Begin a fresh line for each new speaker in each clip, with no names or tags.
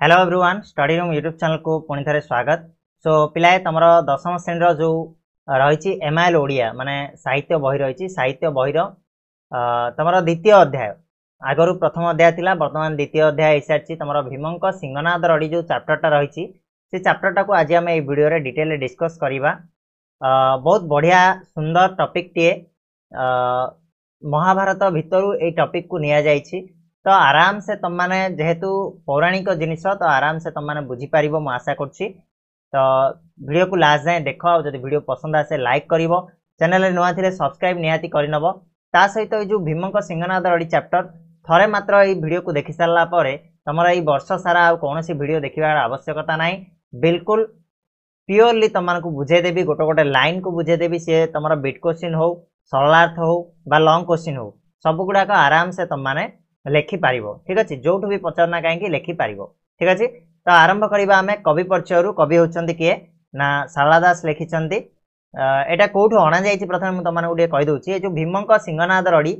Hello everyone study room YouTube channel को पुणी थे स्वागत। सो पिलाए तुम दशम श्रेणी जो रही एमआईएल ओडिया माने साहित्य बही रही साहित्य बहीर तुम द्वितीय अध्याय आगु प्रथम अध्याय थिला वर्तमान द्वितीय अध्याय सारी तुम भीमंक सिंहनाद रड़ी जो चैप्टरटा रही से चैप्टरटा को आज आम वीडियो रे डिटेल डिस्कस करवा। बहुत बढ़िया सुंदर टॉपिक टे महाभारत भितरु ए टॉपिक को निया जाइछि। तो आराम से तुम माने जेहेतु पौराणिक जिनिस तो आराम से तुम माने बुझी पारिबो मु आशा करछि। तो वीडियो को लास्ट जाए देख और जब वीडियो पसंद आसे लाइक करिवो, चैनल नुआ थिले सब्सक्राइब निहाती करनबो। ता सहित तो जो भीमंक सिंहनाद रड़ी चैप्टर थरे मात्र ये वीडियो को देखि सारला परे तमरा ई वर्ष सारा आ कोनोसी वीडियो देखिबार आवश्यकता नाही। बिल्कुल प्योरली तुमको बुझे देबी गोटे गोटे लाइन को बुझे देबी सी तुम बिट क्वेश्चन हो सरलार्थ हो बा लॉन्ग क्वेश्चन हो सब गुड़ाक आराम से तुम माने लेखि पारिबो। ठीक अछि, जोठु भी पचारना कहीं लेखि पारिबो। ठीक अछि, तो आरंभ करिबा हमें कवि परिचय। कवि होचंती किए ना शारला दास लिखिचंती। एटा कोठु अणा जाईछि प्रथम तुम माने गुडे कहि दोछि। ए जो भीमंक सिंहनाद रड़ी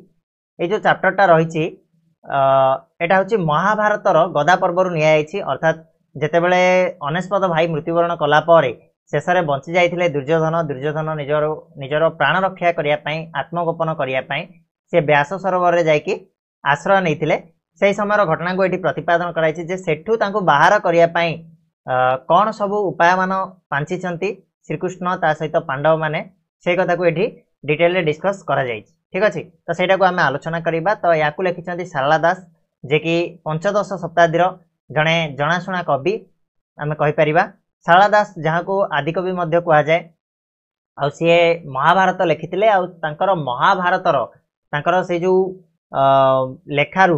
ए जो चैप्टरटा रहिछि एटा होछि महाभारतर गदा पर्वरु निया जाईछि। अर्थात जेतेबेले अनेस्पद भाई मृत्युवरण कला परे शेषरे बंची जाइथिले दुर्योधन निजर प्राण रक्षा करिया पई आत्मगोपन करिया पई से व्यास सरोवर रे जाइकी आश्रय नहीं से समय घटना को ये प्रतिपादन कराई सेठू बाहर करने कौन सब उपाय मान पांचि श्रीकृष्ण ता सहित पांडव माने से कथा को ये डिटेल डिस्कस करा जायछि। ठीक अच्छे, तो सहीटा को आम आलोचना करवा। तो या लिखिं शारला दास जे कि पंचदश शताब्दी जड़े जनाशुना कवि आम कहीपर। शारला दास जहाँ को आदिकवि कह जाए आ सी महाभारत लिखिते आर महाभारतर से जो लेखारू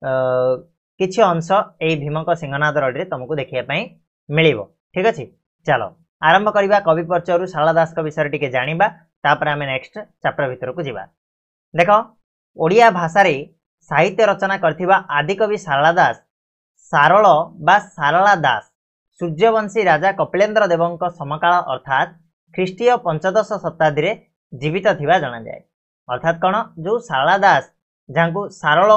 किछि अंश ए भीमंक सिंहनाद रड़ी तुमको देखिए मिलिबो। ठीक अच्छे, चलो आरंभ करवा कवि परिचय शारला दास विषय टिके जानिबा, तापर आमे नेक्स्ट चैप्टर भितर को जिबा। देख ओडिया भाषा रे साहित्य रचना करथिबा आदिकवि शारला दास सारल बा सारला दास सूर्यवंशी राजा कपिलेन्द्र देवंक समकाल अर्थात ख्रीष्टीय पंचदश शताब्दी रे जीवित थिबा जणा जाए। अर्थात कौन जो शारला दास जहाँ को सारल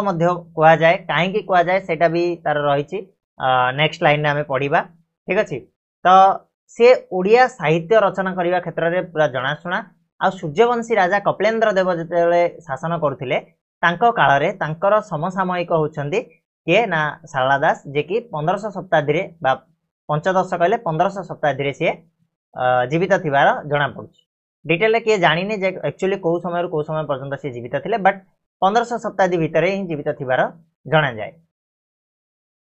कह जाए कहीं कह जाए सेटा भी तार रही नेक्स्ट लाइन में पढ़ा। ठीक अच्छे, तो सी ओडिया साहित्य रचना करने क्षेत्र में पूरा जनाशुना। आ सूर्यवंशी राजा कपिलेन्द्र देव जिते शासन करुले काल समसामयिक होती किए ना शारला दास जे कि 1500 शताब्दी पंचदश कहले 1500 शताब्दी सी जीवित थिबार जना पड़ुछि। डिटेल किए जानी जे एक्चुअली कौ समय कौ समय पर्यंत सी जीवित थिले, बट 1500 शताब्दी भितर ही जीवित थिबार जना जाए।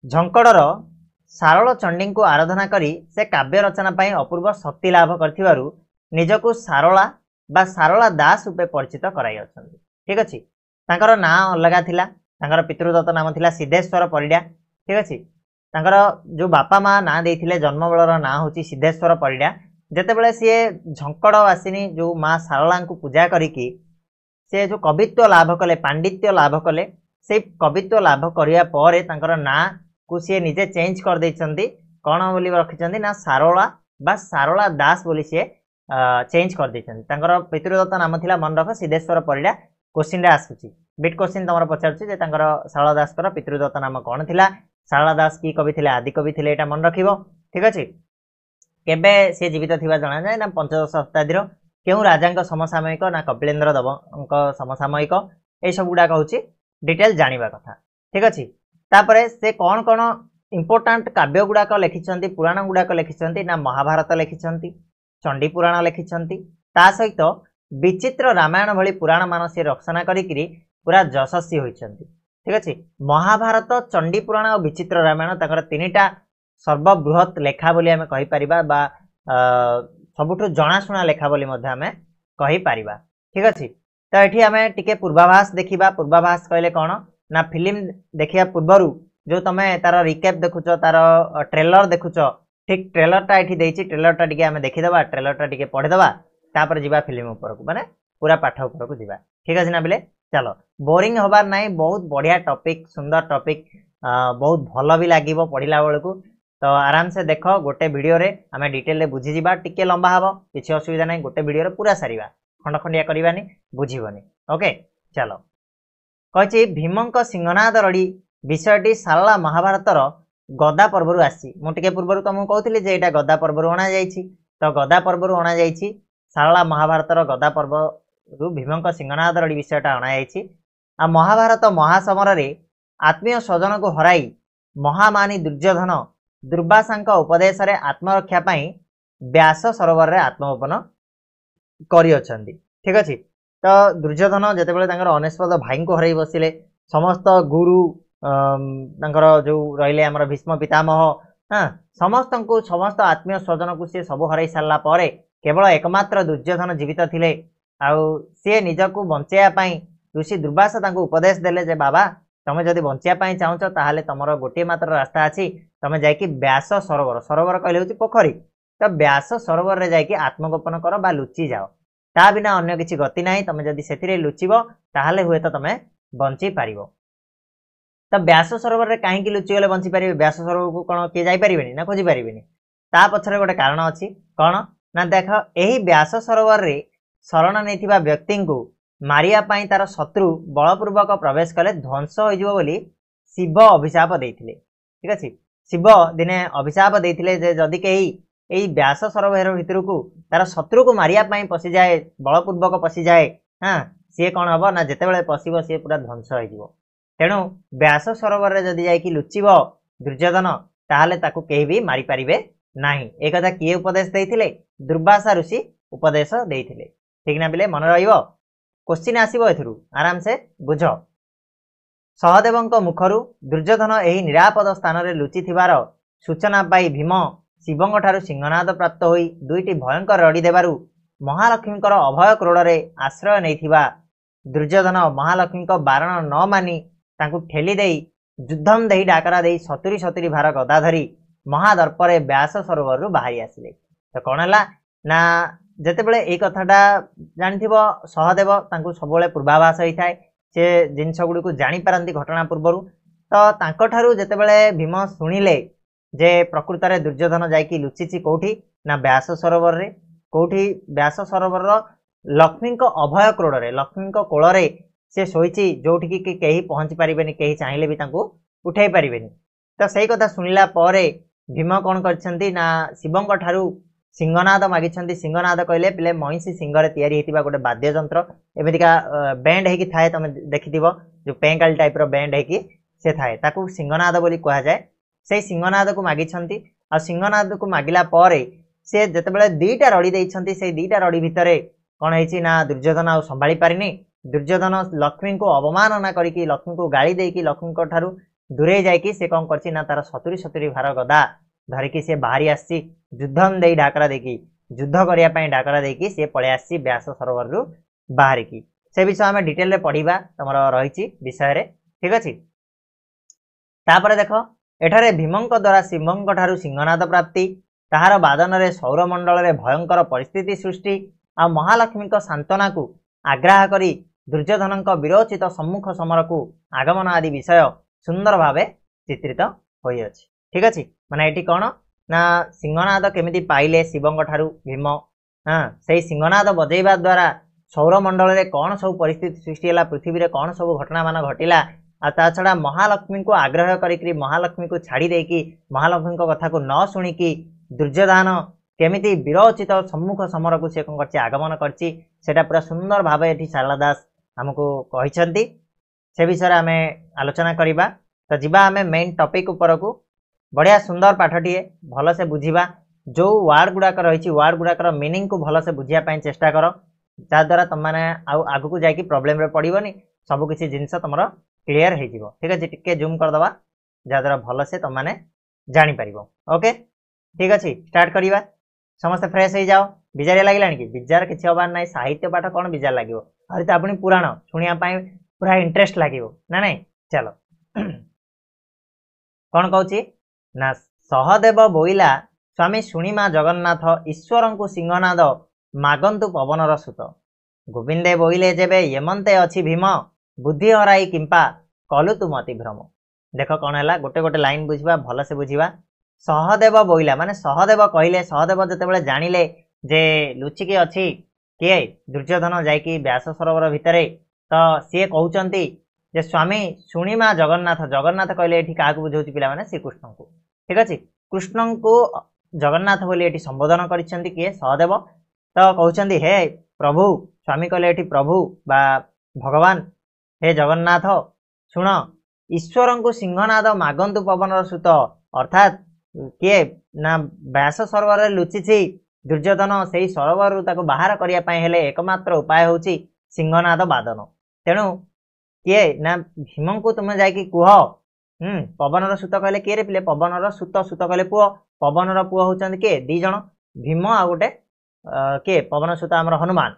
झंकड़र सारल चंडी को आराधना करी से काव्य रचना पाई अपूर्व शक्ति लाभ करथिबारु निजको सारला बा सारला दास रूपे परिचित कराई अछंती। ठीक अछि, तांकर नाम अलगा थिला, तांकर पितृदत्त नाम थिला सिद्धेश्वर परिडा। ठीक अछि, तांकर जो बापा माँ ना देइथिले जन्मबेलर ना होची सिद्धेश्वर परिडा। जेतेबेले सी झंकड़वासिनी जो माँ सारला को पूजा करिकी से जो कवित्व लाभ कले पांडित्य लाभ कले से कवित्व लाभ करिया परे तांकर ना को सी निजे चेंज कर देइछंती। कौन बोली रखिछंती ना सारला बा सारला दास बोली सी चेंज कर देइछंती। तांकर पितृदत्त नाम थिला मन रख सिद्धेश्वर परिडा। क्वेश्चन रे आसुची बिट क्वेश्चन तमरा पचारछि जे तांकर शारला दास कर पितृदत्त नाम कौन थिला, शारला दास की कवि थिले आदि कवि थिले एटा मन रखिबो। ठीक अछि, केबे से जीवित थिबा जणा जाय ना 15 शताब्दी क्यों राजा समसामयिक ना कपिलेन्द्र देव समसामयिक ये सब गुड़ाक हूँ डिटेल जानिबा कथा। ठीक अच्छे, तापरे से कौन कौन इंपोर्टाट काव्य गुड़ाक लिखिं पुराण गुड़ाक लिखिं ना महाभारत लिखिं चंडी पुराण लिखिं ता सहित विचित्र रामायण भली पुराण मान से रचना करी पूरा यशस्वी होइछंती। ठीक अच्छे, महाभारत चंडी पुराण और विचित्र रामायण ताकर तीनिटा सर्वबृहत लेखा बोली आमे कहि परिबा बा सबुठु जनाशुना लेखा बोली मध्य आमे कहि परिबा। ठीक अच्छे, तो ये आम टिके पूर्वाभास देखा। पूर्वाभास कहले कौन ना फिल्म देखिया पूर्वरु जो तुम तार रिकैप देखुच तार ट्रेलर देखुच, ठीक ट्रेलरटा ये देइछि ट्रेलरटा टिके आमे देखिदबा, ट्रेलरटा टिके पढ़िदबा, तापर जिबा फिल्म ऊपर को माने पूरा पाठ ऊपर को जिबा। ठीक अछि ना बेले, चलो बोरिंग होबार नहीं, बहुत बढ़िया टॉपिक सुंदर टॉपिक बहुत भल भी लागिबो पढ़िला बेलकू। तो आराम से देख गोटे वीडियो रे आमे डिटेल रे बुझी जिबा, टिके लंबा हबो किछि असुविधा नहीं, गोटे वीडियो रे पूरा सारिबा, खंड खंडिया करबानी बुझीबनी। ओके चलो कहि भीमंक सिंहनाद रड़ी विषयटी सारला महाभारतर गदा पर्व आसी मुझे पूर्व तुमको कहती जे यहाँ गदा पर्व अणा तो गदा पर्व अणा सारला महाभारतर गदा पर्व रु भीम सिंहनाद रड़ी विषयटा अणाई आ महाभारत महासमर रे आत्मीय स्वजन को हराई महामानी दुर्योधन दुर्वासा उपदेश रे आत्मरक्षा व्यास सरोवर रे आत्मगोपन करियछंदी। ठीक अछि। तो दुर्योधन जेतेबेले तांकर अनेस्पद भाई को हराई बसिले समस्त गुरु जो रहिले हमर भीष्म पितामह हाँ समस्त को समस्त आत्मीय स्वजन को सी सब हराई सारला परे केवल एकमात्र दुर्योधन जीवित थिले आउ सी निजकू बंचाइया ऋषि दुर्वासा तांको उपदेश देले जे बाबा तमे जदि बंचाइया चाहूच ताहले तमर गोटे मात्र रास्ता अछि तमे जाइकी व्यास सरोवर सरोवर कहले होची पोखरी तो व्यास सरोवर रे जाइकी आत्मगोपन कर बा लुचि जाओ ता बिना अन्य किछि गति नाही तमे जदि सेथिरे लुचिबो ताहले हुए तो तमे बंची पारिबो। तो व्यास सरोवर रे काहेकि लुचि गले बंची पारिबे व्यास सरोवर को कोन के जाई पारिबेनी ना खोजी पारिबेनी ता पछरे गोटे कारण अछि कोन ना देख एही व्यास सरोवर रे शरण नैथिबा व्यक्ति को मारिया पाई तार शत्रु बलपूर्वक प्रवेश कले ध्वंस हो जिवो बोली शिव अभिशाप देइथिले। ठीक अछि। शिव दिने अभिशाप देइथिले जे जदि केही एई व्यास सरोवर भितर को तार शत्रु को मारिया पाई पसी जाए बलपूर्वक पसी जाए हाँ सी कौन हम ना जितेबाला पशिब सी पूरा ध्वंस हो तेणु व्यास सरोवर रे जदि जाइकी लुचिब दुर्योधन ताहले ताकू केही भी मारी पारिबे नाही। ए कथा किए उपदेश देइथिले दुर्वासा ऋषि उपदेश देइथिले। ठीक ना पिले मन रहिबो क्वेश्चन आसीबो एथुरु आराम से बुझ। सहदेवଙ୍କ मुखरु दुर्योधन एही निरापद स्थान रे लुचि थिबार सूचना पाई भीम शिवଙ୍କ ठारु सिंहनाद प्राप्त होई दुईटी भयंकर रड़ी देबारु महालक्ष्मीଙ୍କର अभय क्रोड़ रे आश्रय नैथिबा दुर्योधन महालक्ष्मीଙ୍କ बारण न मानी तांकु ठेली देई युद्धम देही डाकरा देई 70 भार गदा धरी महादर्परे व्यास सरोवर रु बाहरी आसिले। तो कौन है ना जेतेबेले एई कथाटा जानिथिबो सहदेव तांकु सबले पूर्वाभास होइथाय से जिनस गुडी को जानि पारंती घटना पूर्वरु तो तांको ठारु जेतेबेले भीम सुनिले जे प्रकृत रे दुर्योधन जाइकी लुचिची कोठी ना व्यास सरोवर रे कोठी व्यास सरोवर लक्ष्मी को अभय क्रोड़ रे लक्ष्मी को कोल रे से शोइची जोठी की केही पहुंची पारिबेनी केही चाहिले भी तांकु उठाई पारिबेनी। तो सही कथा सुनिला परे भीम कौन करछंती ना शिवଙ୍କ ठारु सिंहनाद मागिछंती। सिंहनाद कहले पिले महिषी सिंहरे तैयारी हेतिबा गोटे वाद्य यंत्र एमितिका बैंड हेकी थाए तमे देखिथिबो जो पेंकाल टाइप रो बैंड हेकी से थाए ताकू सिंहनाद बोली कहा जाए। से सिंहनाद को मागिछंती आ सिंहनाद को मागिला परे से जेतेबेले दुईटा रड़ी देइछंती से दुईटा रड़ी भितरे कौन है ना दुर्योधन आ संभाली पारिनी दुर्योधन लक्ष्मी को अवमानना करके लक्ष्मी को गाड़ी देकी लक्ष्मी को ठारू दूरे जाइकी से कौन करछि ना तार 70 भार गदा धरिकी से बाहरी आसी युद्धम देई डाकरा देकी युद्ध करिया पई डाकरा देकी से पळे आसी व्यास सरोवर रु बाहरिकी से विषय आम डिटेल रे पढ़िबा तमर रहिछि विषय रे। ठीक अछि। तापरे देखो एठारे भीमंक द्वारा शिवंक ठारू सिंहनाद प्राप्ति ताहार बादन रे सौरमंडल रे भयंकर परिस्थिति सृष्टि आ महालक्ष्मी को सांत्वना को आग्रह करी दुर्योधन विरोचित सम्मुख समर को आगमन आदि विषय सुंदर भावे चित्रित होई अछि। ठीक अछि। माने एठी कोन ना सिंहनाद केमिति पाइले शिवंक ठारू भीम हाँ से सिंहनाद बजेଇବା द्वारा सौरमंडल रे कौन सब परिस्थिति सृष्टि है पृथ्वी रे कौन सब घटना मान घटिला आ ता छड़ा महालक्ष्मी को आग्रह करी महालक्ष्मी को छाड़ी देकी महालक्ष्मी को कथा को न शुणिकी दुर्योधन केमिति विरोचित सम्मुख समर को से कौन करछि आगमन करछि सेटा पूरा सुंदर भावे एठी शारला दास हमको कहिसंती से विषय आम आलोचना करिबा। तो जिबा आम मेन टॉपिक ऊपर को बढ़िया सुंदर पाठटीए भल से बुझिबा जो वार्ड गुड़ाक रही वार्ड गुड़ाकर मीनिंग को भल से बुझापी चेष्टा कर जहाद्वारा तुम मैंने आग को जाकि प्रोब्लेम रे पड़ोनी सब किसी जिनस तुम क्लीयर हो। ठीक अच्छे टिके जूम करदे जहाद्वारा भल से तुम मैंने जापर। ओके ठीक अच्छे स्टार्ट करवा समस्ते फ्रेश हो जाओ। विजारिया लगे कि विजार किसी हबार ना साहित्य पाठ कौन विजार लगे हरी तो आपनी पुराण शुणापी पूरा इंटरेस्ट लगे ना नहीं। चलो कौन कहूँ ना सहदेव बोइला स्वामी शुणिमा जगन्नाथ ईश्वर को सिंहनाद मागंतु पवनर सुत गोविंदे बोइले जेबे यमंते अच्छी भीम बुद्धि हराई किंपा कलु तु मति भ्रम। देख कौन है गोटे गोटे लाइन बुझा भल से बुझा सहदेव बोइला माने सहदेव कहले सहदेव जितेबाला जानिले जे लुचिकी अच्छी किए दुर्योधन जाकि व्यास सरोवर भितर तो सी कहते जे स्वामी शुणिमा जगन्नाथ जगन्नाथ कहले एठी काकू बुझौछि पिला माने श्री कृष्ण को ठीक अछि कृष्ण को जगन्नाथ बोली एठी संबोधन करिसेंती किए सहदेव तो कहउछंती हे प्रभु स्वामी कहले एठी प्रभु बा भगवान हे जगन्नाथ शुण ईश्वर को सिंहनाद मागंतु पवनर सुत अर्थात किए ना व्यास सरोवर लुचि दुर्योधन से सरोवर ताको बाहर करिया पई हेले एकमात्र उपाय होची सिंहनाद वादन तेणु किए ना भीम को तुम जाकी कुह पवनर सुत कहले किए रे पिले पवनर सुत सुत कहले पुओ पवनर पुओ होचंद के दी जण भीम आ गोटे के पवन सुत आमर हनुमान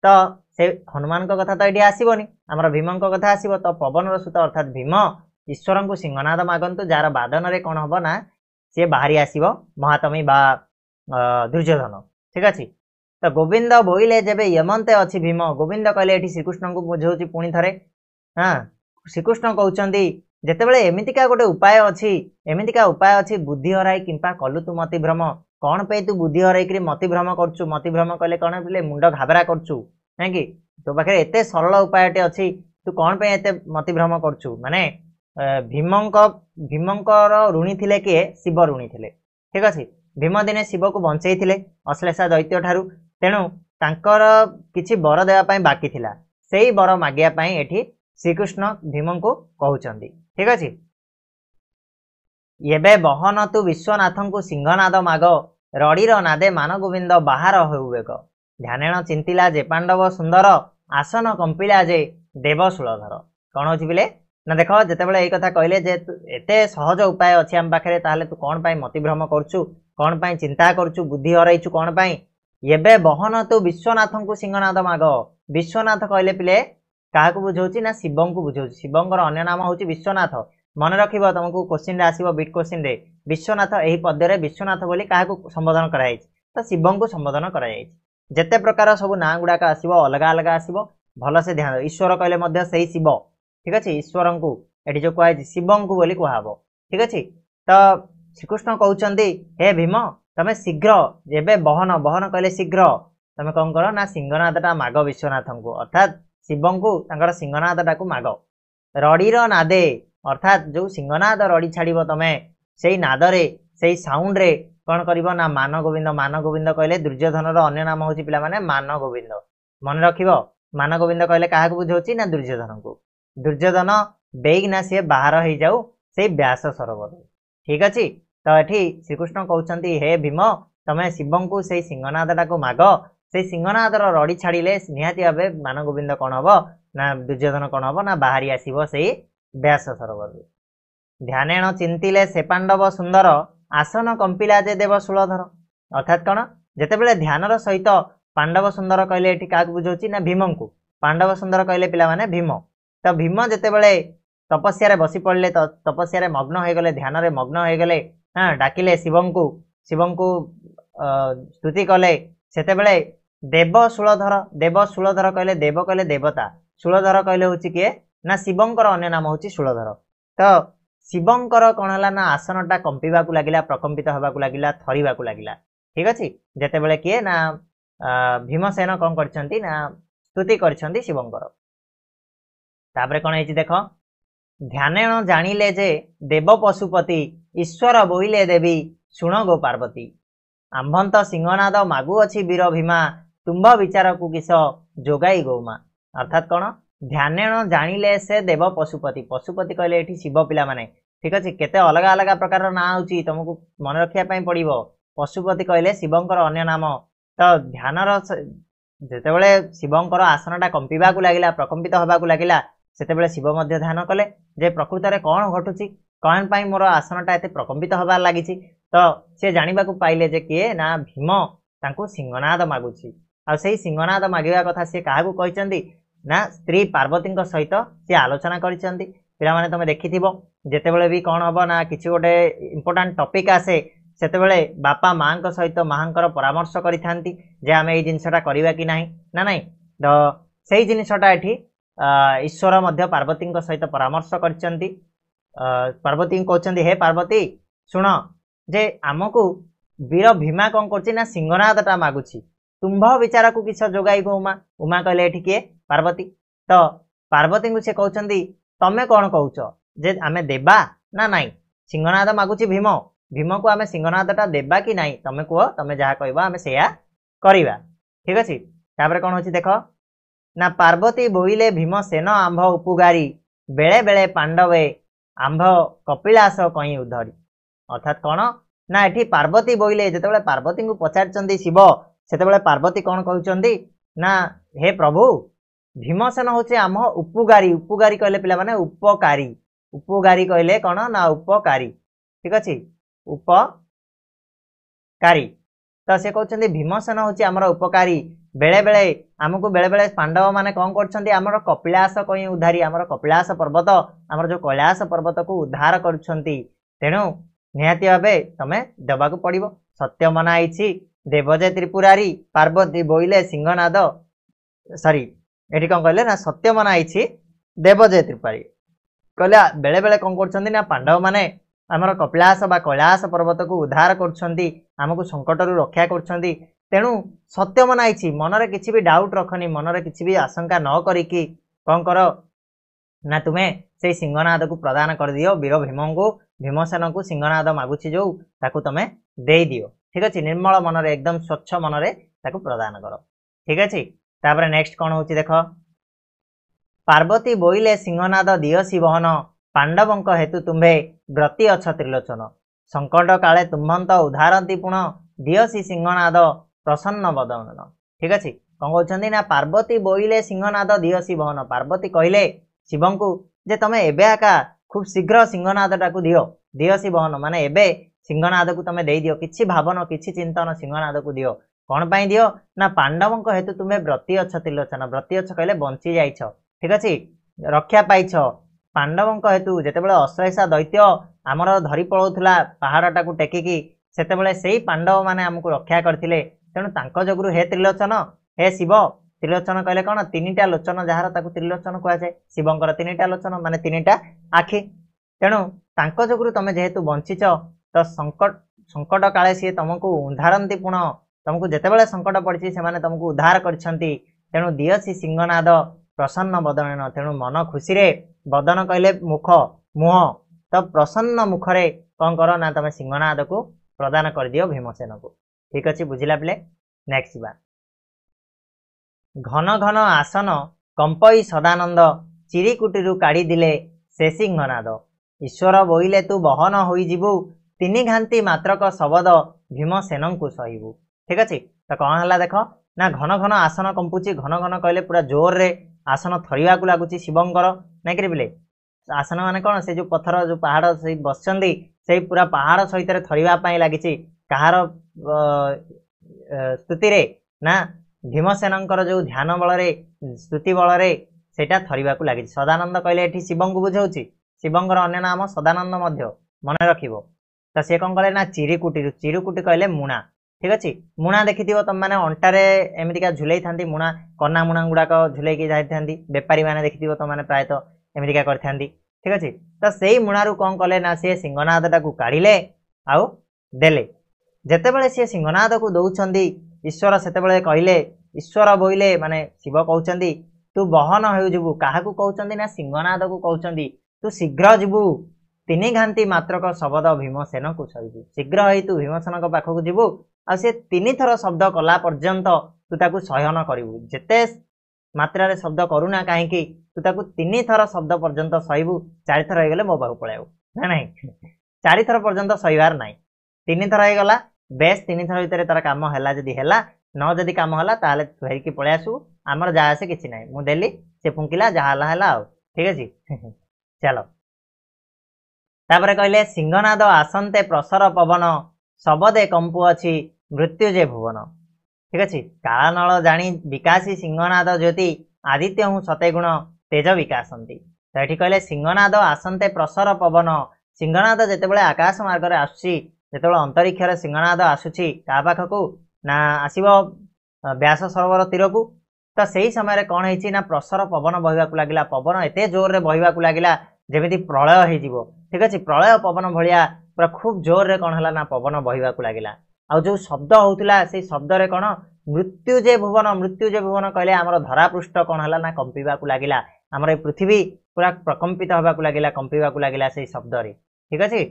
तो से हनुमान को कथा तो ये आसबनी आमर भीम को कथा आसब तो पवनर सुत अर्थात भीम ईश्वर को सिंहनाद मागंतु जार बादन रे कौन हम ना सी बाहरी आसब महातमी बा दुर्योधन ठीक अच्छे तो गोविंद बोईले जेबे यमंते अच्छी भीम गोविंद कहले ये श्रीकृष्ण को बुझाऊँ पुणी थे हाँ श्रीकृष्ण कहते जितेबाला एमतीका गोटे उपाय अच्छी एमतीका उपाय अच्छी बुद्धि हराई किंपा कलु तू मति भ्रम कौन पे तू बुद्धि हर मति भ्रम करचु मति भ्रम कले कौन पे मुंड घाबरा करचु ना कि तो पाखे एत सरल उपायटे अच्छी तू कौन पे एत मति भ्रम करचु माने भीमंकर ऋणी थिले किए शिव ऋणी थिले ठीक अच्छे भीम दिने शिव को बंचई थिले अश्लेषा दैत्य ठारू तेणु तांकर किछि वर देवाई बाकी थिला सेई वर मागिया पई एठी श्रीकृष्ण भीम को कहउचंदी ठीक अच्छे एबे बहन तु विश्वनाथ को सिंहनाद माग रड़ीर नादे मान गोविंद बाहर होउवेग ध्यानेण चिंतिला जे पांडव सुंदर आसन कंपिला जे देव सुलधर कौन होछि बिले ना देख जितेबाला ये कथा कहले जे एते सहज उपाय अच्छी आम पाखे ताहले तू कौन पाई मतिभ्रम करचु कौन पाई चिंता करचु बुद्धि हरइचु कौन पाई एबे बहन तू विश्वनाथ को सिंहनाद माग विश्वनाथ कहले पिले क्या बुझाऊँ ना शिव को बुझाऊँ शिवंकर अन्य नाम हूँ विश्वनाथ मन रख तुमको क्वेश्चन आसो बिट क्वेश्चन रे विश्वनाथ यही पद्य विश्वनाथ बोली क्या संबोधन कराई तो शिव को संबोधन कराई जेते प्रकार सब ना गुड़ाक आसो अलग अलग आसो भलसे ध्यान ईश्वर कहले से शिव ठीक अच्छे ईश्वर को ये जो कहुई शिव को बोली कहब ठीक अच्छे तो श्रीकृष्ण कहते हे भीम तमें शीघ्र जेबे बहन बहन कहले शीघ्र तमें कौन कर ना सिंहनादटा माग विश्वनाथ को अर्थात शिव को सिंहनादटा को माग रड़ीर नादे अर्थात जो सिंहनाद रड़ी छाड़ तमें से नादरे से साउंड रे कौन कर ना मान गोविंद कहले दुर्योधन अन्य नाम हूँ पिला माने मान गोविंद मन रख मान गोविंद कहले क्या बुझाऊँ ना दुर्योधन को दुर्योधन बेगना सी बाहर हो जाऊ से व्यास सरोवर ठीक अच्छे तो ये श्रीकृष्ण कहते हे भीम तमें शिव को से सिंहनादटा को माग से सिंहनादर रड़ी छाड़िले निहाती भाव मान गोविंद कौन हम ना दुर्योधन कौन हम ना बाहरी आसब से व्यास सरोवर ध्यानेण चिंतिले से पांडव सुंदर आसन कंपिला जे देव सुलधर अर्थात कौन जितेबाला ध्यानर सहित पांडव सुंदर कहले ये क्या बुझाऊँ ना भीम को पांडव सुंदर कहले पिला माने भीम तो भीम जितेबाला तपस्या बसी पड़े तो तपस्या मग्न हो गले ध्यान रे मग्न हो गले हाँ डाकिले शिव को स्तुति कले सेतेबेले देव सुलधर कहले देव कहले देवता सुलधर कहले हूँ किए ना शिवंकर अन्य नाम हूँ सुलधर तो शिवंकर कौन है ना आसनटा कंपा लगिला प्रकंपित होगा लगिला थरिबा लगिला ठीक अच्छे जितेबाला किए ना भीमसेन कौन करछंती ना स्तुति करछंती शिवंकर तापरे कौन है देख ध्यानेण जानिले जे देव पशुपति ईश्वर बोईले देवी शुण गो पार्वती आंभंत सिंहनाद मागु अच्छी वीर भीमा तुम्भ विचार को किस जोगाई गौमा अर्थात कौन ध्यानेण जानिले से देव पशुपति पशुपति कहले ये शिव पिला माने ठीक अच्छे केते अलग अलग प्रकार ना हूँ तुमको मन रखापी पड़ो पशुपति कहले शिवंकर अन्य नाम तो ध्यानर जितेबाला शिवंकर आसनटा कंपा लगिला प्रकंपित होगा लगिला सेतेबेले शिव मध्य ध्यान कले जे प्रकृत में कौन घटुची कौन पाई मोर आसनटा एते प्रकंपित होबार लगी तो सी जानवा पाइले जे किए ना भीम तांको सिंहनाद मागुची आ से सिंहनाद मागिवा कथा सी क्या कहते ना स्त्री पार्वती सहित सी आलोचना करिसेंती पिला माने तमे देखिथिबो जेतेबेले भी कौन हम ना किसी गोटे इंपोर्टाट टॉपिक आसे सेतेबेले बापा माँ सहित माँकर परामर्श करिथांती जे आमे ए जिनसटा करबा कि नाही ना नाही तो सेही जिनसटा एठी ईश्वर मध्य पार्वती सहित परामर्श करचंती पार्वती कहते हे पार्वती शुण जे आमको वीर भीमा कौन कर सिंहनादटा मागुची तुम्भ विचार को किस जोगाई गो उमा उमा कहले ये किए पार्वती तो पार्वती को से कहते तमे कौन कहूच जे आमे देबा ना नाई सिंहनाद मागुची भीम भीम को आमे सिंहनादटा देबा कि नाई तमे कह तमे जहा कहबा आमे सेया करिबा ठीक अछि तापर कोन होची देखो ना पार्वती बोइले भीमसेन आंभ उपगारी बेले बेले पांडवे आंभ कपिलास कई उधरी अर्थात कौन ना एठी पार्वती बोइले जेतेबेले पार्वती को पचारचंदी शिव सेतेबेले पार्वती कौन कहउचंदी ना हे प्रभु भीमसेन होचे आम उपगारी उपगारी कहले पिला माने उपकारी उपगारी कहले कौन ना उपकारी ठीक अछि उपकारी तो से कहउचंदी भीमसेन होचे हमर उपकारी बेले बेले आमको बेले बेले पांडव माने कौन करछंदी हमर कपिलास कई उद्धारी हमर कपिलास पर्वत हमर जो कैलाश पर्वत को उद्धार करछंती तेनु निहाती भाबे तमे देबा को पड़िबो सत्य मनाइछि देवजे त्रिपुरारी पार्वती बोइले सिंहनाद सॉरी एठी कोन कहले ना सत्य मनाइछि देवजे त्रिपुरारी कहले बेले बेले कोन करछंदी ना पांडव माने हमर कपिलास बा कैलाश पर्वत को उद्धार करछंती हमको संकट रु रक्षा करछंती तेणु सत्य मनाइछि मनरे किछि भी डाउट रखनी मनरे किछि भी आशंका न करिकी कोन करो ना तुमे से सिंहनाद को प्रदान कर दियो वीर भीम को भीमसेन को सिंहनाद मागुछि जो ताकू तमे दे दियो ठीक अछि निर्मल मनरे एकदम स्वच्छ मनरे ताकू प्रदान करो ठीक अछि तापर नेक्स्ट कोन होछि देखो पार्वती बोइले सिंहनाद दियसी बहन पांडवंक हेतु तुम्भे व्रती अछ त्रिलोचन संकट काले तुम्भंत उद्धारंती पुण दियसी सिंहनाद प्रसन्न बदन ठीक अछि कोन कहउछंदी ना पार्वती बोइले सिंहनाद दियसी बहन पार्वती कहले शिवं को जे तमे एबे आका खूब शीघ्र सिंहनादटा को दियो दियसी बहन माने एबे सिंहनाद को तमे देई दियो किछि भावन किछि चिंतन सिंहनाद को दियो कोन पई दियो ना पांडवंक हेतु तुमे व्रती अछ त्रिलोचन व्रती अछ कहले बंची जाइछ ठीक अछि रक्षा पाइछ पांडवंक हेतु जेतेबेले अश्लेषा दैत्य हमर धरी पळौथला पहाड़टा को टेकिकी सेतेबेले सेही पांडव माने हमकु रक्षा करथिले तेणु तांको जगुरु हे त्रिलोचन हे शिव त्रिलोचन कहले कौन तीनिटा लोचन जहार ताकू त्रिलोचन कह जाए शिवंकर तीनिटा लोचन माने तीनिटा आखि तेणु तांको जगुरु तमे जेहेतु बंचिच तो संकट संकट काले सी तुमको उद्धारंती पुण तुमको जेतेबेले संकट पड़छि से माने तुमको उद्धार करछंती तेणु दियसी सिंहनाद प्रसन्न बदन तेणु मन खुशी रे बदन कहले मुख मुह तो प्रसन्न मुखरे कौन कर ना तमे सिंहनाद को प्रदान कर दियो भीमसेन को ठीक अछि बुझिला पिले नेक्स्ट बा घन घन आसन कंपई सदानंद चिरीकुटीरु काढ़ी दिले से सिंहनाद ईश्वर बोइले तू बहन होई जिबु तिनि घांटी मात्रक शबद भीमसेन को सहिबु ठीक अछि तो कौन हला देख ना घन घन आसन कंपुची घन घन कहले पूरा जोर रे आसन थरिया को लागुची शिवंकर नाइ करी बिले आसन माने कौन से जो पत्थर जो पहाड़ से बसचंदी से पूरा पहाड़ सहित थरिया पाई लागिची कहार स्तुति रे ना भीमसेनंकर जो ध्यान बल रे स्तुति बल रे सेटा थरिबा को लागिची सदानंद कहले एठी शिवं को बुझाउची शिवंकर अन्य नाम सदानंद मध्य मन रखिबो तो से कौन कहले ना चिरुकुटी कहले मुणा ठीक अछि मुणा देखिथिबो तुम माने अंटारे एमितिका झुलै थांती मुणा कन्ना मुणा गुडाक झुलै के जाय थांती व्यापारी माने देखिथिबो तुम माने प्रायत एमितिका कर थांती ठीक अछि तो सेही मुणारु कौन कले ना से सिंहनादटा को काढिले आउ देले जेतेबेले से सिंहनाद को दउछंदी ईश्वर सेतेबेले कहले ईश्वर बोइले माने शिव कहउचंदी तू बहन होउ जिबु काहा को कहउचंदी ना सिंहनाद को कहउचंदी तू शीघ्र जिबु तिनि घांटी मात्रक शब्द भीमसेन को सहिबु शीघ्र हेतु भीमसेन को पाखक जिबु आ से तिनि थर शब्द कला पर्यंत तू ताकू सहन करिबु जेते मात्रा रे शब्द करूना काहे कि तू ताकू तिनि थर शब्द पर्यंत सहिबु चारि थर हे गेले मो पाखु पळाइबु ना नाही चारि थर पर्यंत सहिबार नाही तिनि थर हे गला बेस तिनि थर भितर तार काम हैला जदी हैला न जदी काम हैला ताले फेर की पळे आसु हमर जा आसे किछि नाही मु देली से फुंकिला जा हला हैला ठीक अछि चलो तापरे कहले सिंहनाद आसंते प्रसर पवन सबदे कंपु अछि मृत्युजे भुवन ठीक अछि कालनल जानी विकासी सिंहनाद ज्योति आदित्य हूँ सते गुण तेज विकासंती तो ये कहले सिंहनाद आसंते प्रसर पवन सिंहनाद जेतेबेले आकाश मार्ग रे आसुची जेतेबेले अंतरिक्ष रे सिंहनाद आसुची का पाखकू ना आसीबो व्यास सरोवर तीर को तो सही समय कौन है ना प्रसर पवन बहिवाक लागिला पवन एते जोर रे बहिवाक लागिला जेमिति प्रलय हो जिवो ठीक अछि प्रलय पवन भलिया पूरा खूब जोर रे कौन हला ना पवन बहिवाक लागिला आ जो शब्द होउतला से शब्द रे कौन मृत्युजे भुवन कहले हमर धरा पृष्ठ कौन हला ना कंपिबाक लागिला हमर पृथ्वी पूरा प्रकम्पित होबाकू लागिला कंपिबाकू लागिला से शब्द रे ठीक अछि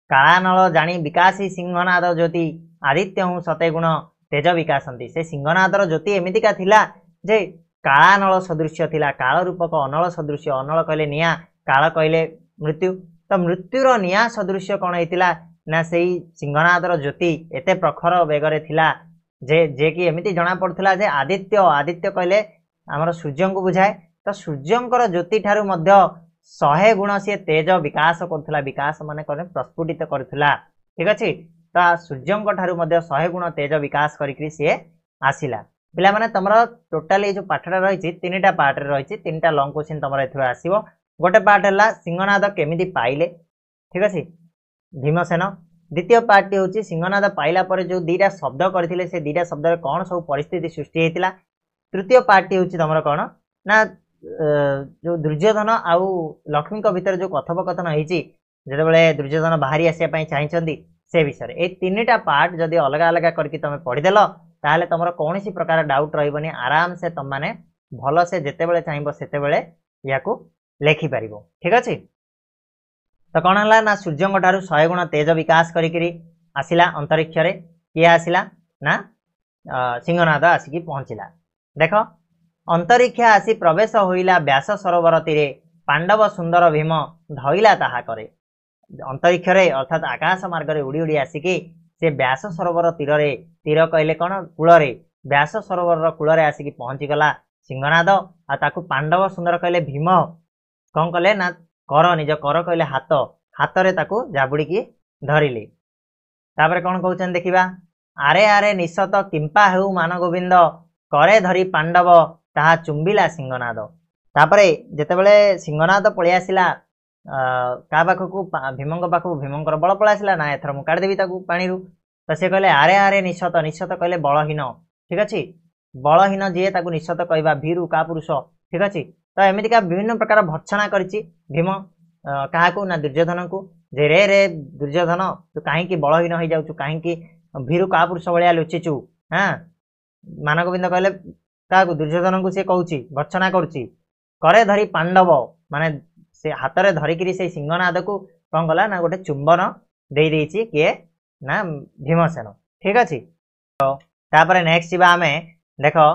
काला नल जानी विकासी सिंहनाद ज्योति आदित्य हूँ सते गुण तेज विकासंती से सिंहनादर ज्योति एमितिका थिला जे काला नल सदृश्य थिला काल रूपक अनल सदृश्य अनल कहले निया काल कहले मृत्यु तो मृत्युर निया सदृश्य कौन होइतिला ना सेई सिंहनादर ज्योति एते प्रखर बेगरे थिला जे कि एमिति जना पड़थला जे आदित्य आदित्य कहले हमर सूर्य को बुझाए तो सूर्यंकर ज्योति ठारू मध्य 100 गुण सी तेज विकास करथला विकास माने कने प्रस्फुटित करथला ठीक अछि तो सूर्यंक ठारू मध्य 100 गुण तेज विकास करिकरी सी आसिला पिला माने तमरा टोटली जो पाठटा रहिछि तीनटा पार्ट रे रहिछि तीनटा लॉन्ग क्वेश्चन तमरा एथुरा आसीबो गोटे पार्ट हला सिंहनाद केमिति पाइले ठीक अछि भीमसेन द्वितीय पार्ट होची सिंहनाद पाइला पर जो दीटा शब्द करथिले से दीटा शब्द रे कोन सब परिस्थिति सृष्टि हेतिला तृतीय पार्ट होची तमरा कोन ना जो दुर्योधन आउ लक्ष्मी को भीतर जो कथोपकथन होईची जेते बेले दुर्योधन बाहरी आसिया पई चाहिचंदी से विषय ए तीनटा पार्ट जदी अलग अलग करके तमे पढि देलो ताले तमरा कोनोसी प्रकार डाउट रहइबनी आराम से तम माने भलो से जेते बेले चाहिबो सेते बेले याकू लेखि परिबो ठीक अछि तो कौन है ना सूर्य ठारू 100 गुण तेज विकास करी आसिला अंतरिक्ष रे किए आसिला ना सिंहनाद आसिकी पहुँचला देख अंतरिक्ष आसी प्रवेश होइला व्यास सरोवर तीरे पांडव सुंदर भीम धइला ताहा करे अंतरिक्ष रे अर्थात आकाश मार्ग रे उड़ी उड़ी आसिकी से व्यास सरोवर तीर रे तीर कहले कौन कूल रे व्यास सरोवर कूल रे आसिकी पहुँची गला सिंहनाद आ ताकू पांडव सुंदर कहले भीम कौन कले ना कर निज कर कहले हाथ हाथ रे ताकू जाबुड़ी की धरिले तापर कौन कहउछन देखिबा आरे आरे निशत किंपा हेउ मान गोविंद करे धरी पांडव ताहा चुंबिला सिंहनाद तापरे जेतेबेले सिंहनाद पळि आसिला का पाखकू भीमंग पाखकू भीमंकर बळ पळि आसिला ना एथर मु काढ देबी ताकू पानी रु त से कहले आरे आरे निशत निशत कहले बळहीन ठीक अछि बळहीन जे ताकू निशत कहबा भीरु का पुरुष ठीक अछि तो एमितिका विभिन्न प्रकार भर्सना करिछि भीम काहाकू ना दुर्योधन को जे रे रे दुर्योधन तू काहेकि बळहीन होई जाउछु काहेकि भीरु का पुरुष भलिया लुचिचु हां मानगोविंद कहले काहाकू दुर्योधन को से कहउछि भर्सना करूछि करे धरी पांडव माने से हाथ रे धरिकरी से सिंहनाद को कोन गला ना गोटे चुंबन देई देइछि के ना भीमसेन ठीक अछि तो तापर नेक्स्ट जीवा हमें देखो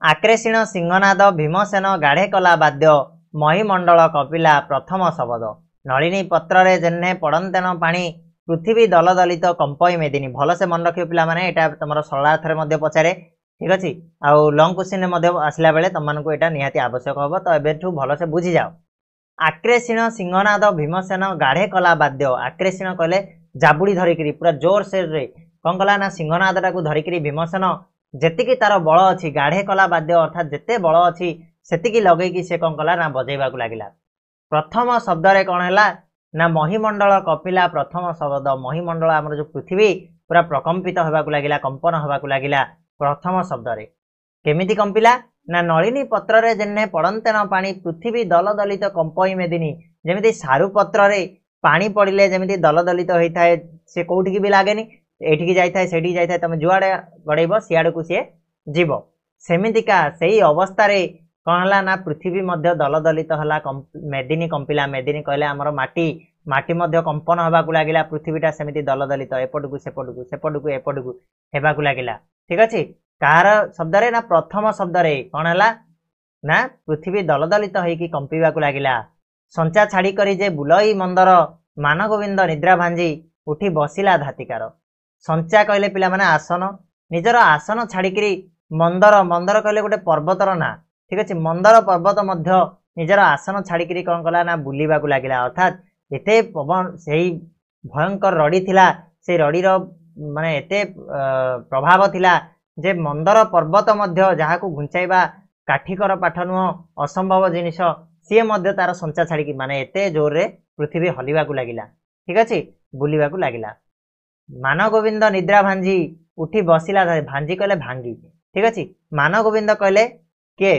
आक्रेषिण सिंहनाद भीमसेन गाढ़े कला वाद्य महीमंडल कपिला प्रथम शबद नलिनी पत्र रे जेन्हे पड़ंतेन पानी पृथ्वी दल दलित कंपई मेदिनी भल से मन रखियो पिला माने एटा तमरो सरलार्थ रे मध्ये पचारे ठीक अछि आ लॉन्ग क्वेश्चन मध्ये आसला बेले तमन को एटा निहाती आवश्यक होबो तो एबेठू भल से बुझी जाओ आक्रेषिण सिंहनाद भीमसेन गाढ़े कला वाद्य आक्रेषिण कहले जाबुड़ी धरिकरी पूरा जोर से रे कोन कला ना सिंहनादटा को धरिकरी भीमसेन जेतिकी तार बल अच्छी गाढ़े कला वाद्य अर्थात जेते बल अच्छी सेतिकी लगेकी से कौन कला ना बजेबाकू लागिला प्रथम शब्द रे कौन हैला ना महीमंडल कपिला प्रथम शब्द महीमंडल हमर जो पृथ्वी पूरा प्रकंपित होबाकू लागिला कंपन होबाकू लागिला प्रथम शब्द रे केमिति कंपिला ना नलिनी पत्र रे जेन्हे पड़ंतेन पानी पृथ्वी दल दलित कंपई मेदिनी जेमिति सारू पत्र रे पानी पड़िले जेमिति दल दलित होइथाय से कोउठी भी लागेनी एठिकी जाइथाय सेठी जाइथाय तमे जुआडे गड़ेइबो सियाड को से जीव सेमितिका सेही अवस्था रे कौन हला ना पृथ्वी मध्य दल दलित हला मेदिनी कंपिला मेदिनी कहले हमर माटी माटी मध्य कंपन होबाकू लागिला पृथ्वीटा सेमिति दल दलित एपटकू सेपटकू एपटकू हेबाकू लागिला ठीक अछि कार शब्द रे ना प्रथम शब्द रे कौन हला ना पृथ्वी दल दलित होइकी कंपिबाकू लागिला संचा छाड़ी करी जे बुलई मंदर मान गोविंद निद्रा भांजी उठी बसिला धातिकार संचा कहले पिला माने आसन निजर आसन छाड़िकी मंदर मंदर कहले गोटे पर्वतर ना ठीक अच्छे मंदर पर्वत मध्य निजर आसन छाड़िकी कौन कला ना बुलिबाकू लागिला अर्थात एते पवन से भयंकर रड़ी थिला से रड़ीर माने एते प्रभाव थिला जे मंदर पर्वत मध्य जहाकू घुंचाइबा काठिकर पाठ नुह असंभव जिनिस सी मध्य तार संचा छाड़िकी माने एते जोर रे पृथ्वी हलिबाकू लागिला ठीक अच्छे बुलिबाकू लागिला मान गोविंद निद्रा भांजी उठी बसिला भांजी कहले भांगी ठीक अच्छे मान गोविंद कहले के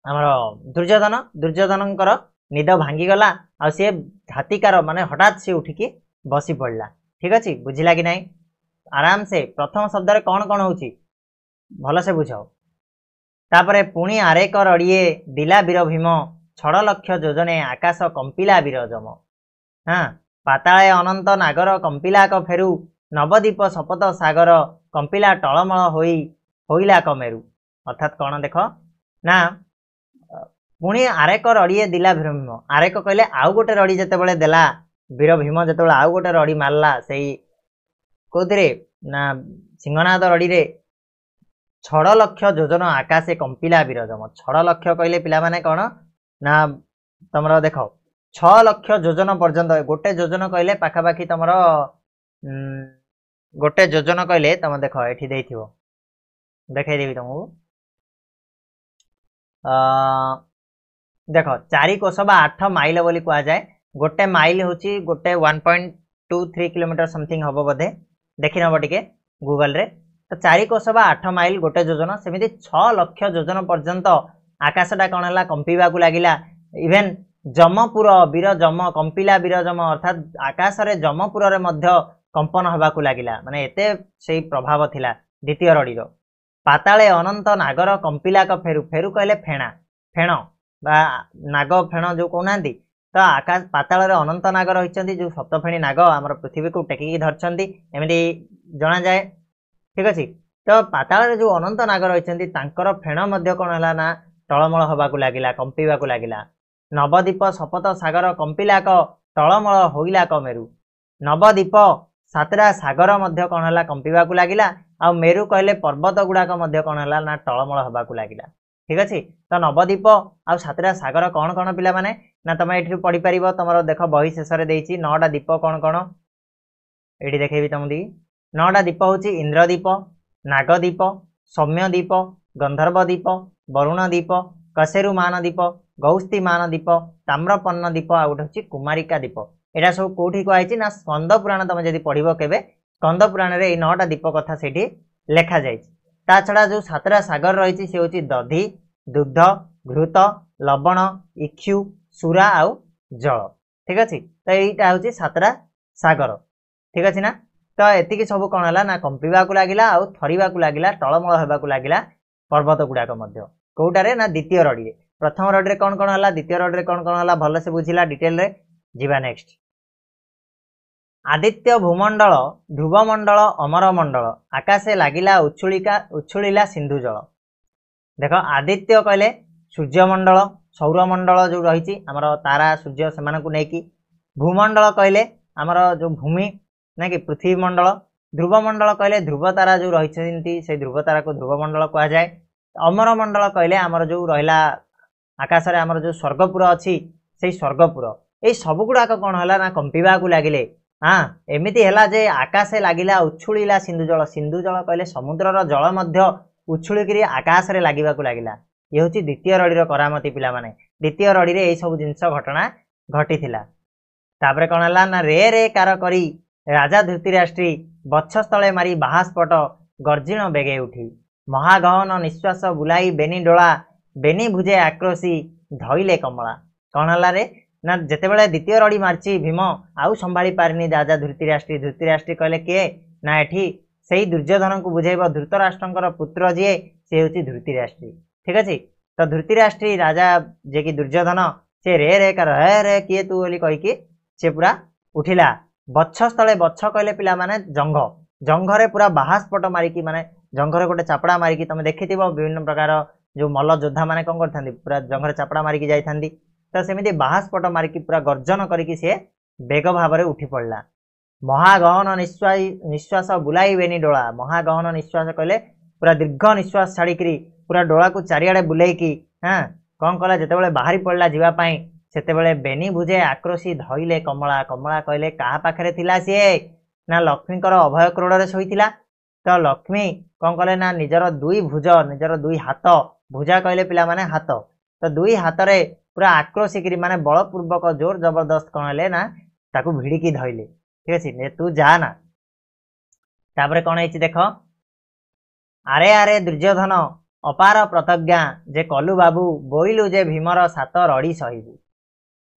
आमर दुर्योधन दुर्योधनकर निद भांगी गला आ सी घातिकार माने हठात सी उठिकी बसी पड़ला ठीक अच्छे बुझिला कि नहीं आराम से प्रथम शब्द रे कौन कौन होची भल से बुझाओ तापरे पुणी आरेक रड़िए दिला वीर भीम छड़ लक्ष योजने आकाश कंपिला विरजम। हाँ पाताले अनंत नागर कंपिला क फेरु नवद्वीप शपथ सागर कंपिला टलमल होइला कमेरु। अर्थात कौन देख ना पुणी आरेक रड़िए दिला वीर भीम। आरेक कहले आउ गोटे रड़ी जेतेबेले देला वीर भीम जेतेबेले आउ गोटे रड़ी मारला सेई कोथिरे ना सिंहनाद रड़ी रे छड़ लक्ष योजन आकाशे कंपिला विरजम। छड़ लक्ष कहले पिला माने कौन ना तमरो देख 6 लक्ष योजन पर्यंत गोटे योजन कहले पाखापाखि तमरो गोटे योजन कहले तम देख एठी देइथिबो देखाई देबी तुमको देख 4 कोश बा 8 माइल बोली कहा जाए। गोटे माइल होची गोटे 1.23 किलोमीटर समथिंग हबो बोधे देखि नबो टिके गूगल रे। तो 4 कोश बा 8 माइल गोटे योजन सेमिति 6 लक्ष योजन पर्यंत आकाशटा कौन है कंपिबा को लागिला। इवेन जमपुर वीर जम कंपिला विरजम अर्थात आकाश रे जमपुर रे मध्य कंपन हवा को लागिला माने एते सेई प्रभाव थिला द्वितीय रड़ीर। पाताले अनंत नागर कंपिला क फेरु फेरु कहले फेणा फेण बा नाग फेण जो कहनांती। तो आकाश पाताल रे अनंत नाग रहिचंती जो सप्तफेणी नाग आमर पृथ्वी को टेकी धरचंती एमिति जणा जाए ठीक अछि। तो पाताल रे जो अनंत नाग रहिचंती तांकर फेण मध्य कोन हला ना टळमळ हवा को लागिला कंपिबा को लागिला। नवद्वीप शपथ सागर कंपिला क टळमळ होइला क मेरु। नवद्वीप सातरा सागर मध्य कोन हला कंपिबा को लागिला आ मेरु कहले पर्वत गुडाक मध्य कोन हला ना टळमळ हवा को लागिला ठीक अछि। तो नवद्वीप आ सातरा सागर कौन कौन पिला माने ना तुम ये पढ़ी पार तुम देख बही शेष देती 9टा द्वीप कौन कौन ये देखेबी तुमको 9टा द्वीप हूँ इंद्रद्वीप नागद्वीप सौम्यद्वीप गंधर्वद्वीप वरुणद्वीप कसेरुमान द्वीप गौस्तीमान द्वीप ताम्रपन्न द्वीप आ गोटे हूँ कुमारिका द्वीप। यहाँ सब कौटी कहुई ना स्कंद पुराण तुम जब पढ़ के स्कंद पुराण में 9टा द्वीप कथा से लेखा जा छड़ा जो 7टा सागर रही सी हूँ दधि दुग्ध घृत लवण इक्षु सुरा आउ जल ठीक अच्छे। तो यहीटा हूँ 7टा सागर ठीक अच्छे ना। तो एतिकी सब कौन है ना कंपिबा को लगिला आउ थरिबा को लगिला टळमळ हेबा को लगिला पर्वत गुड़ाक कौटारे ना द्वितीय रड़ी रे। प्रथम रड़ी रे कौन कौन है द्वितीय रड़ी रे कौन कौन है भल से बुझिला डिटेल रे जीवा नेक्स्ट। आदित्य भूमंडल ध्रुवमंडल अमर मंडल आकाशे लागिला उछुलिला सिंधु जल। देख आदित्य कहले सूर्यमंडल सौरमंडल जो रही आमर तारा सूर्य से नहीं। भूमंडल कहले आमर जो भूमि ना कि पृथ्वी मंडल। ध्रुवमंडल कहले ध्रुव तारा जो रही से ध्रुव तारा को ध्रुवमंडल कह जाए। अमर मंडल कहले आमर जो रहा आकाश रे आमर जो स्वर्गपुर अच्छी से स्वर्गपुर ये सब गुड़ाक कौन है ना कंपिबा को लगिले। हाँ एमती है जे आकाशे लागिला उछुलिला सिंधु जल। सिंधु जल कहले समुद्रर जल मध्य उछुलिकी आकाश रे लागिबा को लागिला। ये हूँ द्वितीय रड़ीर करामती पिला माने द्वितीय रड़ी रे सब जिनस घटना घटी तापरे कौन है ना रे रे कार करी राजा धृतराष्ट्री बक्षस्थले मारी बाहास्पट गर्जिण बेगे उठी। महागहन निश्वास बुलाई बेनी डोला बेनी भुजे आक्रोशी धइले कमला। कौन है रे ना जितेबाला द्वितीय रड़ी मार्ची भीम आउ संभाली पारिनी राजा धृतराष्ट्री। धृतराष्ट्री कहले किए ना एठी से दुर्योधन को बुझेब धृतराष्ट्र पुत्र जी सी हूँ धृतराष्ट्री ठीक अच्छे। तो धृतराष्ट्री राजा जे कि दुर्योधन से रे रे कार रे किए तू बोली कहीकि सी पूरा उठिला। बक्षस्थले बक्ष कहले पिला माने जंघ जंघरे पूरा बाहास्पट मारिकी माने जंघरे गोटे चापड़ा मारिकी तुम देखि विभिन्न प्रकार जो मल्ल योद्धा माने कौन करथांती पूरा जंघरे चापड़ा मारिकी जाइथांती। तो सेमिति बाहास्पट मारिकी पूरा गर्जन करिकी से बेग भाव में उठी पड़ला। महागहन निश्वास बुलाई बेनी डोला। महागहन निश्वास कहले पूरा दीर्घ निश्वास छाड़िकी पूरा डोला को चारिआडे बुलेकी हाँ कौन कला जितेबाला बाहरी पड़ला जीवापाई सेतेबेले बेनी भुजे आक्रोशी धइले कमला। कमला कहले कहा पाखरे थिला सीए ना लक्ष्मीकर अभय क्रोड़ शोईथिला। तो लक्ष्मी कौन कले ना निजर दुई भुज निजर दुई हाथ भुजा कहले पिला माने हाथ तो दुई हाथ रे पूरा आक्रोशिकी माने बलपूर्वक जोर जबरदस्त कौन है ना ताकू भिड़िकी धइले ठीक अच्छे तू जा ना। तापरे कौन है देख आरे आरे दुर्योधन अपार प्रतिज्ञा जे कलु बाबू बोइलु जे भीमर सात रड़ी सहिबू।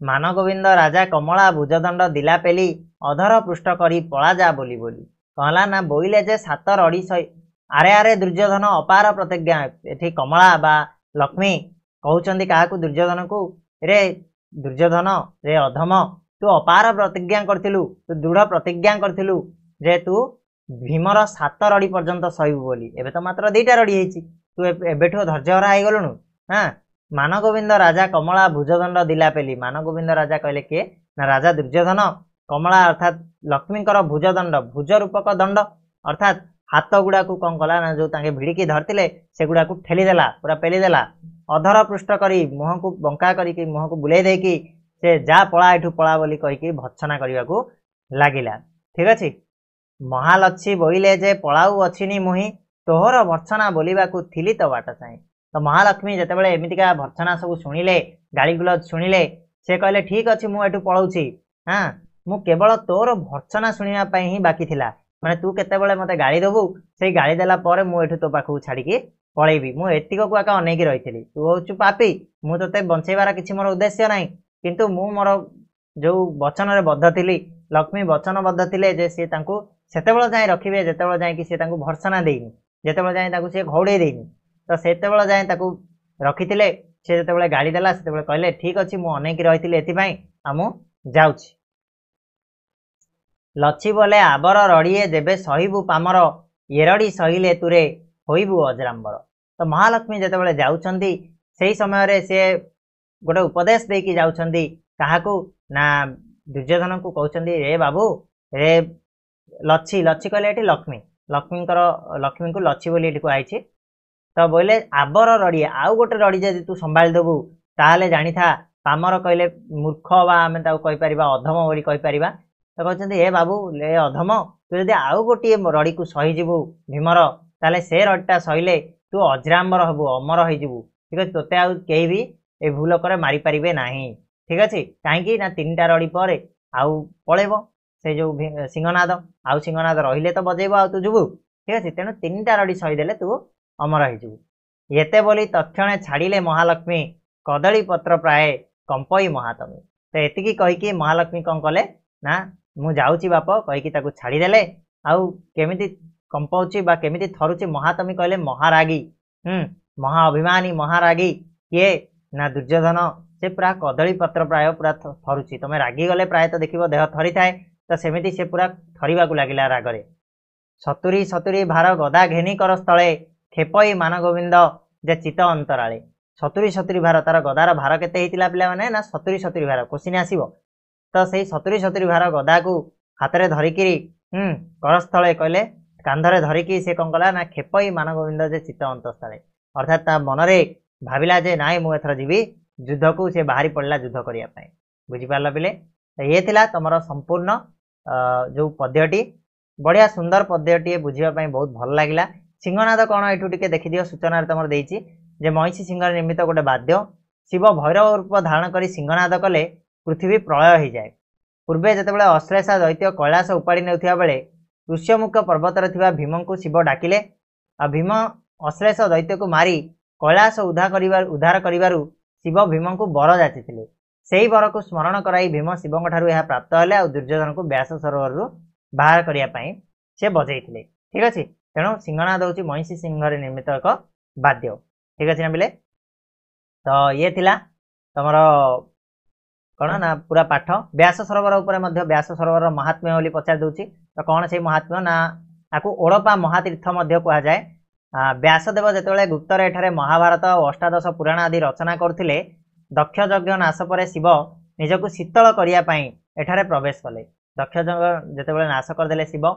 मानगोविंद राजा कमला भुजदंड दिला पेली अधर पृष्ठ करी पला जा बोली बोली कहला ना बोइले जे सात रड़ी सही। आरे आरे दुर्योधन अपार प्रतिज्ञा एठी कमला बा लक्ष्मी कहउचंदी काहाकू दुर्योधन को रे दुर्योधन रे अधम तू अपार प्रतिज्ञा करथिलु तू दृढ़ प्रतिज्ञा करथिलु जे तू भीमर 7 रड़ी पर्यंत सहिबु बोली एबे तो मात्र 2टा रड़ी हेछि तू एबेठो धैर्यहरा हो गलुनु। हाँ मानगोविंद राजा कमला भुजदंड दिला पेली मानगोविंद राजा कहले के ना राजा दुर्योधन कमला अर्थात लक्ष्मीकर भुजदंड भुज रूपक दंड अर्थात हाथ गुड़ा को कौन कला ना जो तांगे भिड़िकी धरते से गुड़ा को ठेलीदेला पूरा पेलीदेला अधर पृष्ठ करी मुह को बंका करी मुह को बुले देकी से जा पला एठू पला बोली कहीकि भत्सना करने को लगिला। ठीक अच्छे महालक्ष्मी बोले जे पलाऊ अच्छी मुही तोहर भर्सना बोलवा थिली तो बाट चाहे तो महालक्ष्मी जितेबाला एमतीका भर्सना सब शुणिले गाड़ी गुलज शुणिले से कहले ठीक अच्छे मुझे पलाऊँगी। हाँ मु केवल तोर भर्सना शुणा ही बाकी थिला माने तू केतेबेले मते गाड़ी देबू से गाड़ी देला परे मु एठू तो पाखु छाड़ी पलैबी मु एतिक को आका अनेकी रही तू होचु पापी मु तोते बंचेबार किछि मोर उद्देश्य नाही किंतु मु मोर जो वचन रे बद्ध थिली लक्ष्मी वचनबद्ध थिले जे से तांकु सेतेबेले जाय रखिबे जेतेबेले जाय कि से तांकु भर्सना देइनी जेतेबेले जाय तांकु से घौड़े देइनी तो सेतेबेले जाय तांकु रखिथिले से जेतेबेले गाड़ी देला सेतेबेले कहले ठीक अछि मु अनेकी रहिथिले एथि पई आ मु जाउछि। लच्छी बोले आबर रड़िए जेबे सहिबु पामर एरड़ी सहिले तुरे होइबु अजराम्बर। तो महालक्ष्मी जेतेबेले जाउछंदी सेही समय रे से गोटे उपदेश देकी जाउछंदी काहाकू ना दुर्योधन को कहउछंदी रे बाबू रे लच्छी लच्छी कहले एठी लक्ष्मी लक्ष्मी को लच्छी बोली एठी को आइछि तो बोले आबर रड़िए आउ गोटे रड़ी जदि तू संभाल देबू ताहाले जानि था पामर कहले मूर्ख बा आमे ताऊ कहि परिबा अधम बोली कहि परिबा तो कहते हे बाबू ले अधम तू जब आउ गोटे रड़ी को सहीजु भीमर ताले से रड़ीटा सहिले तू अजराम्बर हबु अमर होइजु। ठीक अच्छे तोते आउ कहीं भी ए भूल करे मारी पारिबे नाही। ठीक अच्छे कहीं ना 3टा रड़ी पर आउ पलैब से जो सिंहनाद आउ सिंहनाद रहिले तो बजेब आउ तू जुबु। ठीक अच्छे तेणु 3टा रड़ी सहीदेले तू अमर होइजु। एते बोली तत्क्षणे छाड़िले महालक्ष्मी कदली पत्र प्राय कंपई महातमी। तो एतिकी कहीकि महालक्ष्मी कौन कले ना मु जाऊँगी बाप कहीकि ताकू छाड़ीदेले आउ केमिति कंपाउची बा केमिति थरुची महातमी कहले महारागी महा अभिमानी महारागी किए ना दुर्योधन से पूरा कदली पत्र प्राय पूरा थरुची तुम रागी गले प्राय तो देखिबो देह थरी थाए तो सेमिति से पूरा थरिबा को लागिला रागरे। 70 भार गदा घेनी कर स्थले खेपई मान गोविंद जे चित अंतराले 70 भार तार गदार भार केते हेतिला पिला माने ना 70 भार क्वेश्चन आसीबो तो से 70 भार गदा को हाथ में धरिकी करस्थले कहले कांधरे धरिकी से कौन कला ना खेपई मान गोविंद जे चित्त अंतस्थले अर्थात ता मनरे भाविला जे नाई मु एथर जीवी युद्ध को से बाहरी पड़ला युद्ध करिया पई। बुझी पारला पिले ये थिला तमरो संपूर्ण जो पद्यटी बढ़िया सुंदर पद्यटी बुझिबा पई बहुत भल लागिला। सिंहनाद कौन एठू टिके देखि दियो सूचना तमर देइछि जे महिषी सिंह निर्मित गोटे वाद्य शिव भैरव रूप धारण करी सिंहनाद कले पृथ्वी प्रलय हो जाए। पूर्वे जितेबाला अश्लेषा दैत्य कैलाश उपाड़ी नेउथिबा बेले ऋष्यमुख पर्वतर थिबा भीम को शिव डाकिले आ भीम अश्लेष दैत्य को मारी कैलाश उद्धार करिबारु शिव भीम को वर जाचिथिले। सेही वर को स्मरण कराई भीम शिवଙ୍କ ठारू यह प्राप्त हेले आ दुर्योधन को व्यास सरोवर बाहर करिया पई से बजैथिले। ठीक अछि तेणु सिंहनाद होची महिषी सिंह निर्मित एक वाद्य। ठीक अछि ना बिले तो ये थिला तमरो कौन ना पूरा पाठ व्यास सरोवर उपर व्यास सरोवर महात्म्य बोली पचार दूची तो कौन से महात्म्य ना आपको ओड़पा महातीर्थ कह जाए। व्यासदेव जितेबाला गुप्तर एठारे महाभारत और अष्टादश पुराण आदि रचना करथिले दक्ष यज्ञ नाश पर शिव निजको शीतल करिया पई एठारे प्रवेश कले। दक्ष यज्ञ जितेबाला नाश करदेले शिव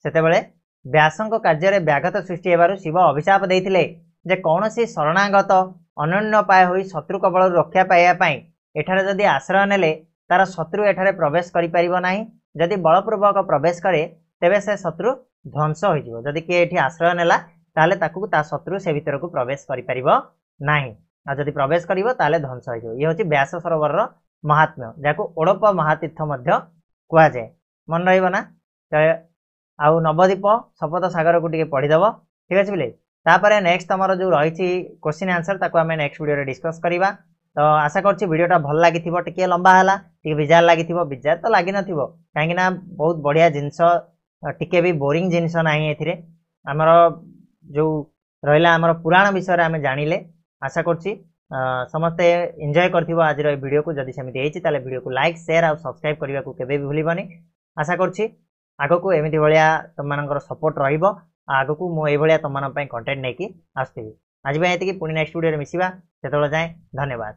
सेतेबाला व्यासंक कार्य व्याघात सृष्टि हेबारु शिव अभिशाप देइथिले जे कौनसी शरणागत अनन्य पाए होई शत्रु कबल रक्षा पाइबा पई एठारे जदि आश्रय नेले तार शत्रु एठारे प्रवेश करि परिबो नाही। जदि बलपूर्वक प्रवेश करे तेबे से शत्रु ध्वंस हो जिवो। जदि के एठी आश्रय नेला ताले ताकू ता शत्रु से भीतर को प्रवेश करि परिबो नाही आ जदि प्रवेश करिवो ताले ध्वंस हो जिवो। ये होची व्यास सरोवर रो महात्म्य जाको ओड़प महातीर्थ मध्य कुआ जाए। मन रहइबो ना आउ नवदीप सपत सागर को टिके पढ़ी दबो। ठीक अछि बिले तापरे नेक्स्ट हमर जो रहिछि क्वेश्चन आंसर ताको हमें नेक्स्ट वीडियो रे डिस्कस करिबा। तो आशा करछि वीडियोटा भल लागि टिके लंबा हला टिके बिजार लागि बिजार तो लागि नथिबो काहेकि ना बहुत बढ़िया जिंस टिके भी बोरिंग जिंस नाही एथिरे हमर जो रहिला हमर पुराण विषय रे हमें जानिले। आशा करछि समस्ते एंजॉय करथिबो आज रो वीडियो को जदि सेमिति हेछि ताले वीडियो को लाइक शेयर और सब्सक्राइब करबा को केबे भी भूलिबनी आशा करछि आगो को एमिति भलिया तुम मानकर सपोर्ट रहिबो आगो को मो ए भलिया तुम मान पय कंटेंट नेकी आस्थिबि आज बे एतिकी पुनी नेक्स्ट वीडियो रे मिसिबा सेतोला जाय धन्यवाद।